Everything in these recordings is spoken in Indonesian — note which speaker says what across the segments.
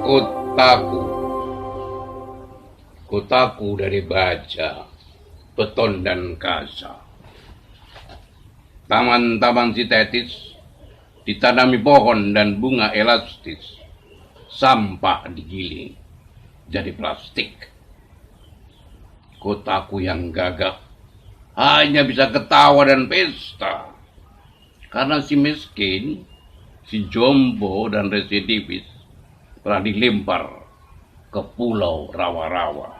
Speaker 1: Kotaku, kotaku dari baja, beton dan kaca. Taman-taman sintetis ditanami pohon dan bunga elastis. Sampah digiling jadi plastik. Kotaku yang gagah hanya bisa ketawa dan pesta. Karena si miskin, si jombo dan residivis telah dilempar ke pulau rawa-rawa.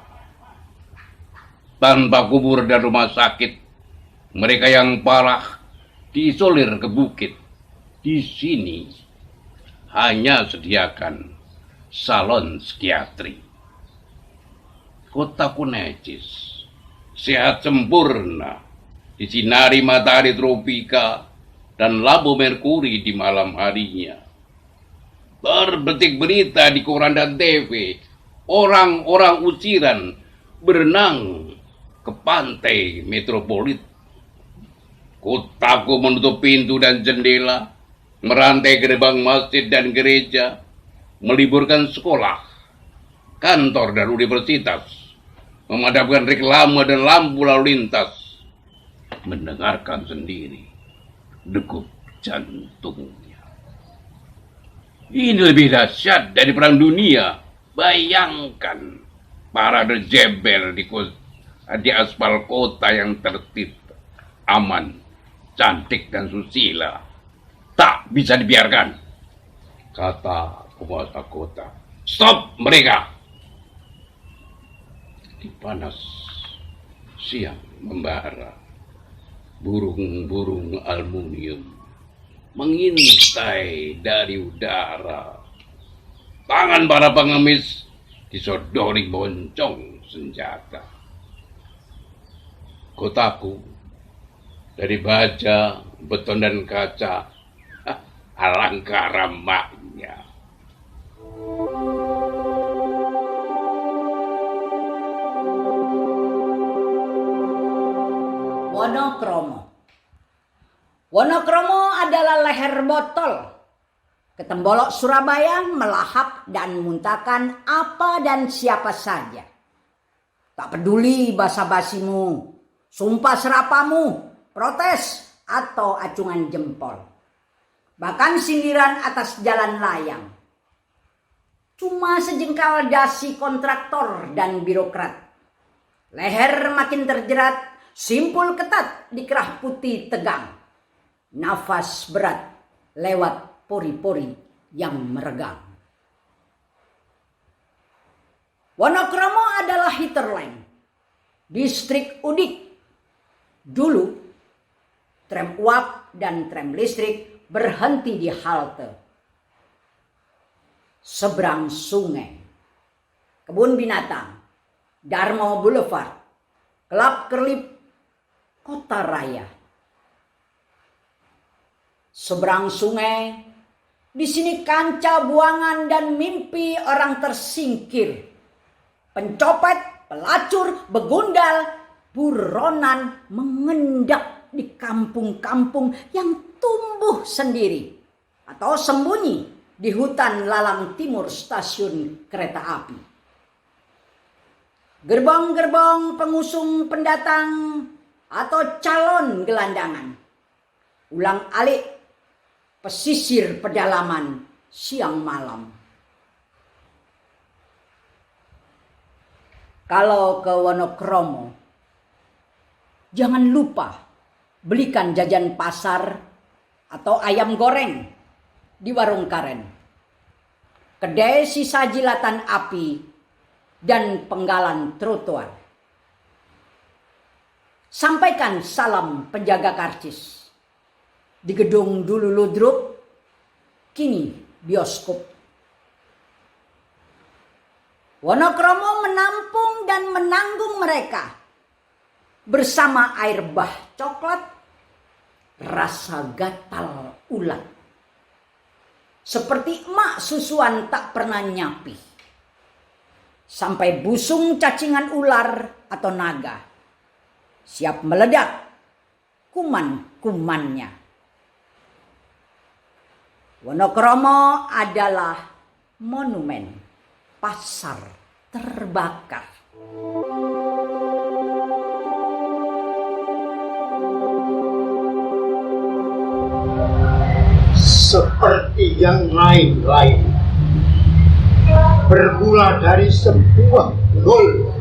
Speaker 1: Tanpa kubur dan rumah sakit, mereka yang parah diisolir ke bukit. Di sini hanya sediakan salon psikiatri. Kotaku necis, sehat sempurna, disinari matahari tropika dan labu merkuri di malam harinya. Berbetik berita di koran dan TV, orang-orang usiran berenang ke pantai metropolit. Kotaku menutup pintu dan jendela, merantai gerbang masjid dan gereja, meliburkan sekolah, kantor dan universitas, memadamkan reklame dan lampu lalu lintas, mendengarkan sendiri degup jantungnya. Ini lebih dahsyat dari perang dunia. Bayangkan parade jebel di aspal kota yang tertib, aman, cantik dan susila. Tak bisa dibiarkan, kata penguasa kota. Stop mereka! Di panas siang membara, burung-burung aluminium mengintai dari udara. Tangan para pengemis disodori boncong senjata. Kotaku dari baja, beton dan kaca, alangkah ramahnya.
Speaker 2: Wonokromo. Wonokromo adalah leher botol. Ketembolok Surabaya melahap dan muntahkan apa dan siapa saja. Tak peduli basa-basimu, sumpah serapamu, protes atau acungan jempol. Bahkan sindiran atas jalan layang. Cuma sejengkal dasi kontraktor dan birokrat. Leher makin terjerat, simpul ketat di kerah putih tegang. Nafas berat lewat pori-pori yang meregang. Wonokromo adalah hinterland, distrik udik. Dulu, tram uap dan tram listrik berhenti di halte. Seberang sungai, kebun binatang, Darmo Boulevard, Kelap Kerlip, Kota Raya. Seberang sungai, di sini kancah buangan dan mimpi orang tersingkir. Pencopet, pelacur, begundal, buronan mengendap di kampung-kampung yang tumbuh sendiri atau sembunyi di hutan lalang timur stasiun kereta api. Gerbong-gerbong pengusung pendatang atau calon gelandangan. Ulang-alik pesisir pedalaman siang malam. Kalau ke Wonokromo, jangan lupa belikan jajan pasar atau ayam goreng di warung Karen. Kedai sisa jilatan api dan penggalan trotoar. Sampaikan salam penjaga karcis. Di gedung dulu ludruk, kini bioskop. Wonokromo menampung dan menanggung mereka bersama air bah coklat, rasa gatal ulat. Seperti emak susuan tak pernah nyapi. Sampai busung cacingan ular atau naga siap meledak kuman-kumannya. Wonokromo adalah monumen pasar terbakar.
Speaker 3: Seperti yang lain-lain, bermula dari sebuah nol.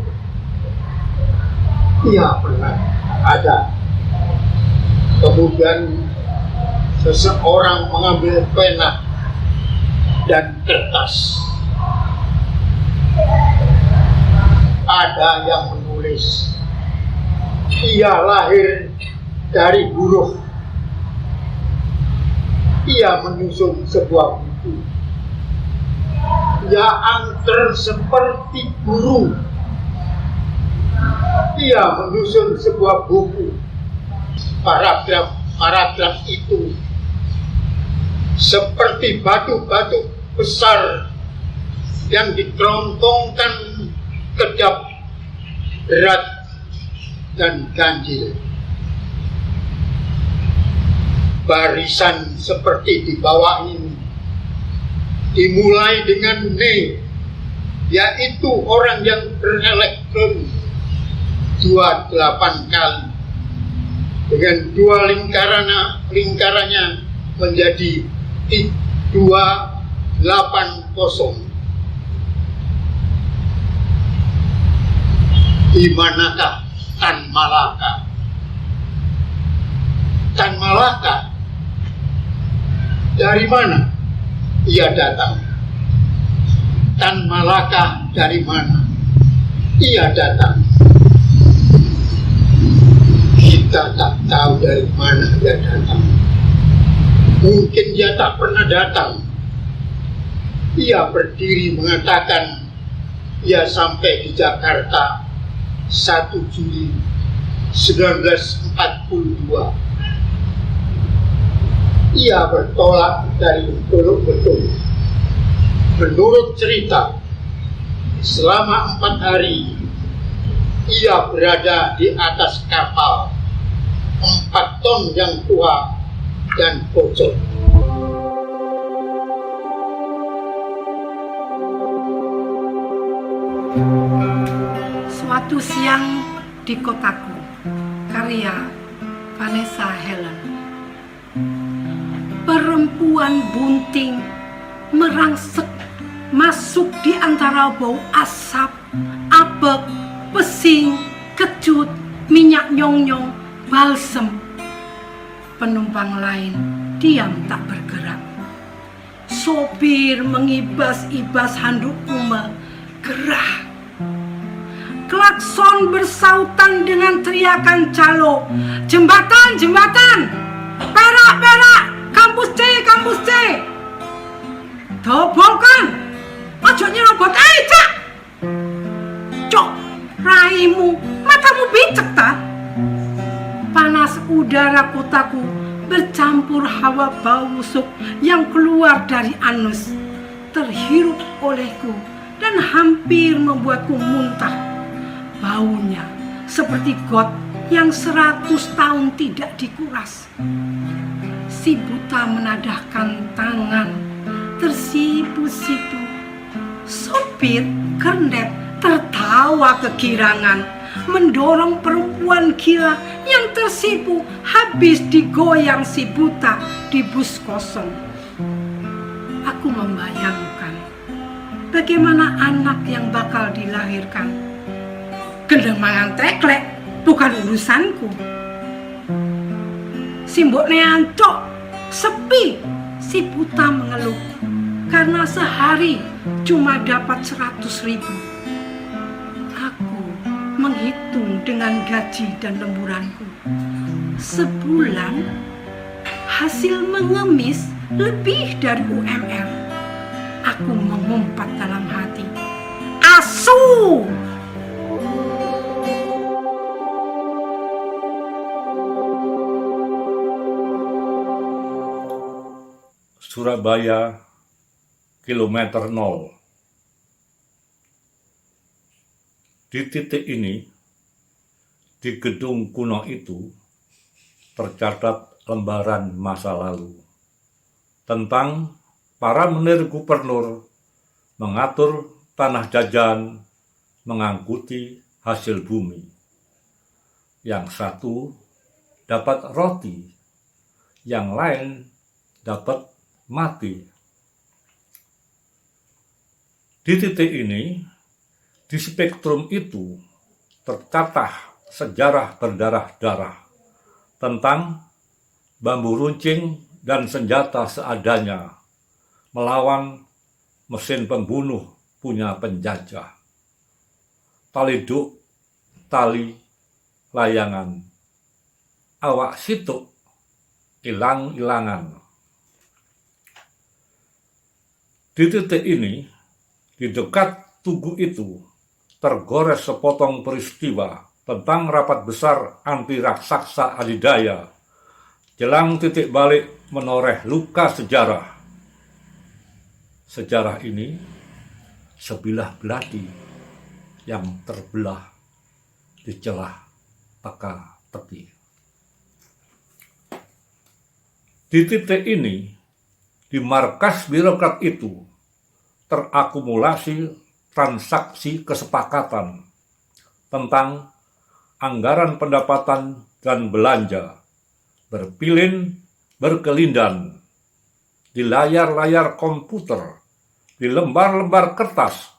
Speaker 3: Ia pernah ada. Kemudian seseorang mengambil pena dan kertas. Ada yang menulis, ia lahir dari buruh. Ia menyusun sebuah buku. Ia angker seperti burung. Ia menyusun sebuah buku. Paragraf itu seperti batu-batu besar yang dikerontongkan kedap, berat, dan ganjil. Barisan seperti di bawah ini dimulai dengan ne, yaitu orang yang berelektron 28 kali dengan 2 lingkarannya menjadi 280. Di manakah Tan Malaka? Tan Malaka dari mana ia datang? Tan Malaka dari mana ia datang? Kita tak tahu dari mana dia datang. Mungkin dia tak pernah datang. Ia berdiri mengatakan ia sampai di Jakarta 1 Juli 1942. Ia bertolak dari Betul-Betul. Menurut cerita, selama 4 hari ia berada di atas kapal 4 ton yang tua dan bocor.
Speaker 4: Suatu siang di kotaku, karya Vanessa Helen. Perempuan bunting merangsek masuk di antara bau asap, apek, pesing, kecut, minyak nyong-nyong, balsem. Penumpang lain diam tak bergerak. Sopir mengibas-ibas handuk kumel, gerah. Klakson bersautan dengan teriakan calo, jembatan, jembatan, perak, perak, kampus C, kampus C. Dobolkan, ojo nyerobot aja. Cok, raimu, matamu bicek tak? Panas udara kotaku bercampur hawa bau busuk yang keluar dari anus, terhirup olehku dan hampir membuatku muntah. Baunya seperti got yang 100 tahun tidak dikuras. Si buta menadahkan tangan, tersipu-sipu. Sopir kernet tertawa kegirangan, mendorong perempuan gila yang tersipu habis digoyang si buta di bus kosong. Aku membayangkan bagaimana anak yang bakal dilahirkan. Gendeng mangan teklek bukan urusanku. Simbok neancok sepi, si buta mengeluh karena sehari cuma dapat 100.000. menghitung dengan gaji dan lemburanku. Sebulan hasil mengemis lebih dari UMR. Aku mengumpat dalam hati, asu!
Speaker 5: Surabaya, kilometer 0. Di titik ini, di gedung kuno itu, tercatat lembaran masa lalu tentang para menir gubernur mengatur tanah jajan mengangkuti hasil bumi. Yang satu dapat roti, yang lain dapat mati. Di titik ini, di spektrum itu, tercatat sejarah berdarah-darah tentang bambu runcing dan senjata seadanya melawan mesin pembunuh punya penjajah. Tali duk, tali layangan, awak situk, ilang-ilangan. Di titik ini, di dekat tugu itu, tergores sepotong peristiwa tentang rapat besar anti raksasa adidaya. Jelang titik balik menoreh luka sejarah. Sejarah ini sebilah belati yang terbelah di celah teka-teki. Di titik ini, di markas birokrat itu, terakumulasi transaksi kesepakatan tentang anggaran pendapatan dan belanja, berpilin, berkelindan, di layar-layar komputer, di lembar-lembar kertas,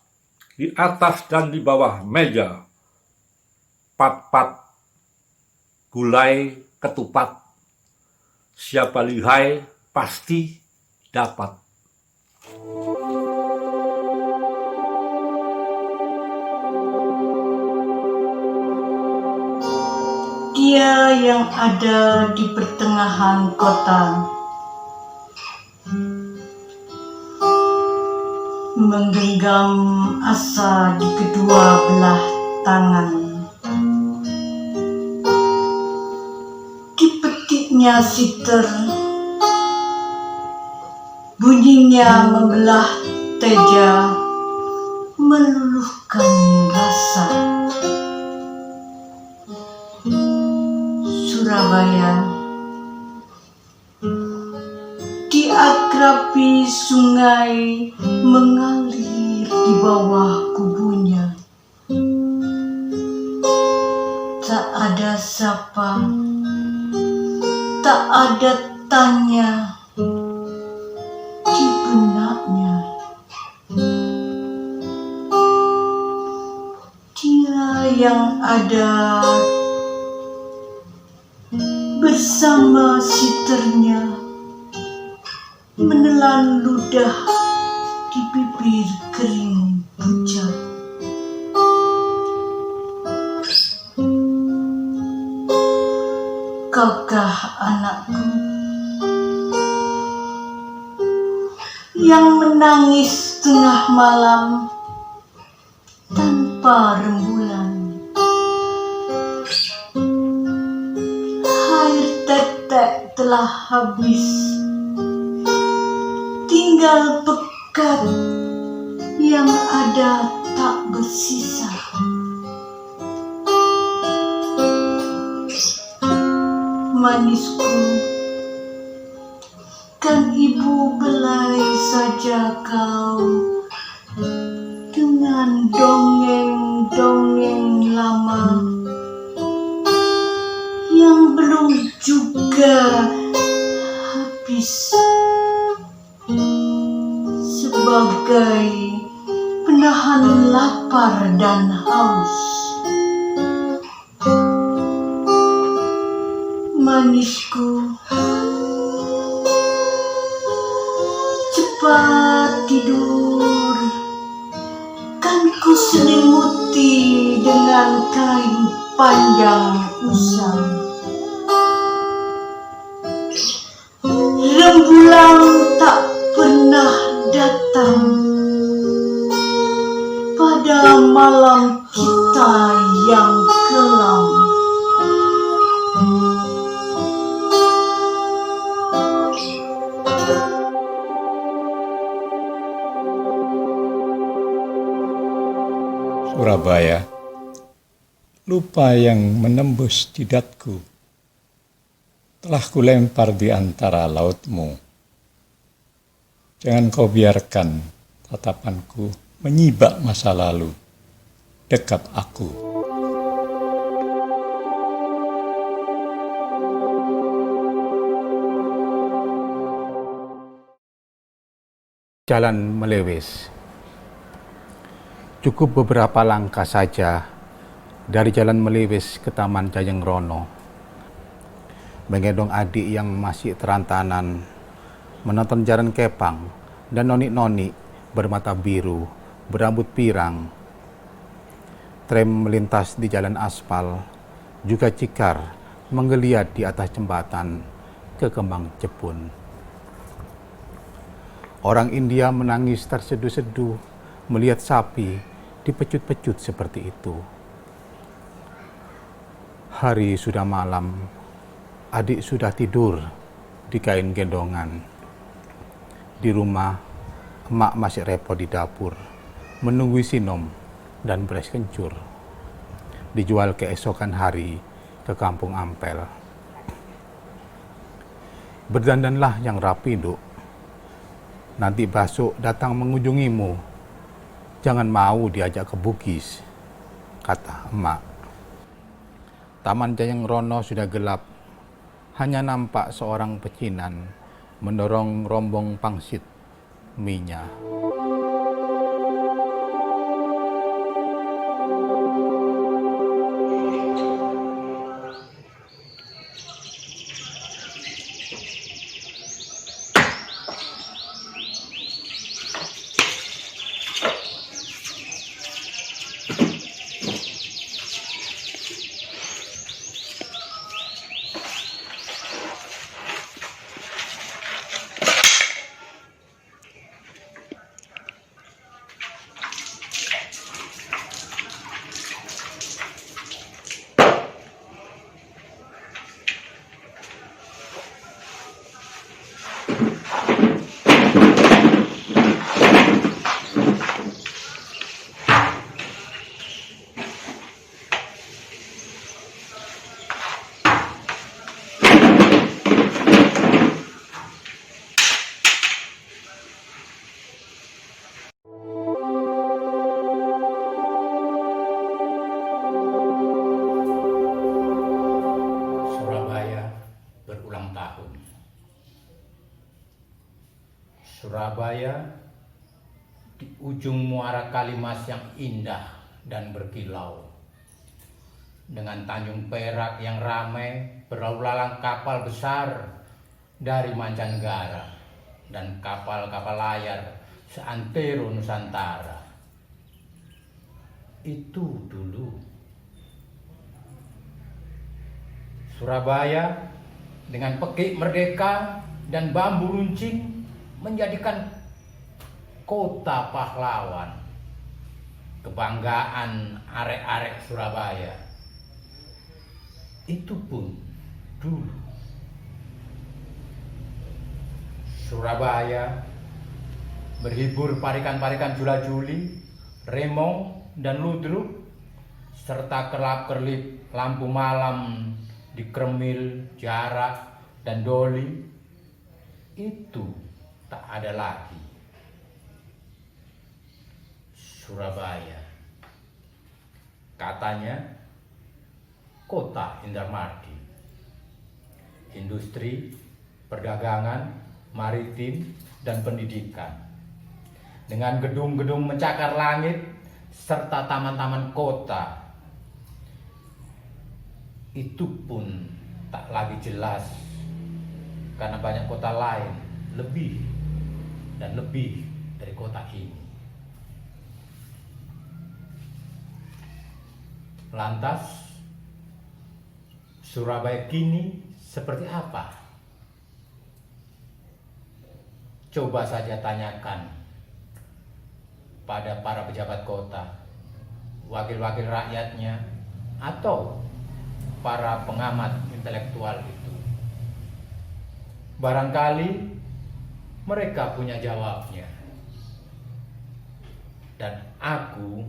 Speaker 5: di atas dan di bawah meja, pat-pat, gulai, ketupat, siapa lihai pasti dapat.
Speaker 6: Dia yang ada di pertengahan kota, menggenggam asa di kedua belah tangan. Dipetiknya siter, bunyinya membelah teja, meluluhkan rasa. Surabaya diakrabi sungai mengalir di bawah kubunya. Tak ada sapa, tak ada tanya di benaknya. Dia yang ada bersama siternya, menelan ludah di bibir kering pucat. Kaukah anakku yang menangis tengah malam tanpa rembulan? Tetek telah habis, tinggal pekat yang ada tak bersisa. Manisku, kan ibu belai saja kau dengan dongeng-dongeng lama yang belum juga habis, sebagai penahan lapar dan haus. Manisku, cepat tidur, kan ku selimut diliputi dengan kain panjang usang. Rembulan tak pernah datang pada malam kita yang kelam.
Speaker 7: Surabaya, lupa yang menembus jidatku, telah kulempar di antara lautmu. Jangan kau biarkan tatapanku menyibak masa lalu dekat aku.
Speaker 8: Jalan Melewis. Cukup beberapa langkah saja dari Jalan Melewis ke Taman Jayengrono. Menggendong adik yang masih terantanan, menonton Jaran Kepang dan noni-noni bermata biru, berambut pirang. Tram melintas di jalan aspal, juga cikar menggeliat di atas jembatan ke Kembang Jepun. Orang India menangis terseduh-seduh melihat sapi dipecut-pecut seperti itu. Hari sudah malam, adik sudah tidur di kain gendongan. Di rumah, emak masih repot di dapur, menunggu sinom dan beras kencur. Dijual keesokan hari ke Kampung Ampel. Berdandanlah yang rapi, Nduk. Nanti besok datang mengunjungimu. Jangan mau diajak ke Bugis, kata emak. Taman Jayengrono sudah gelap. Hanya nampak seorang pecinan mendorong rombong pangsit minyak. Surabaya di ujung muara Kalimas yang indah dan berkilau. Dengan Tanjung Perak yang ramai berlalu lalang kapal besar dari mancanegara dan kapal-kapal layar seantero Nusantara. Itu dulu. Surabaya dengan pekik merdeka dan bambu runcing menjadikan kota pahlawan, kebanggaan arek-arek Surabaya. Itu pun dulu. Surabaya berhibur parikan-parikan jula-juli, remong dan ludruk, serta kerlap-kerlip lampu malam di Kremil, Jarak, dan Doli. Itu tak ada lagi. Surabaya, katanya kota Indramayu, industri, perdagangan, maritim, dan pendidikan. Dengan gedung-gedung mencakar langit serta taman-taman kota. Itu pun tak lagi jelas karena banyak kota lain lebih dan lebih dari kota ini.
Speaker 9: Lantas, Surabaya kini seperti apa? Coba saja tanyakan pada para pejabat kota, wakil-wakil rakyatnya, atau para pengamat intelektual itu. Barangkali mereka punya jawabnya. Dan aku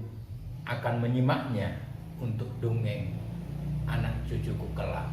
Speaker 9: akan menyimaknya untuk dongeng anak cucuku kelak.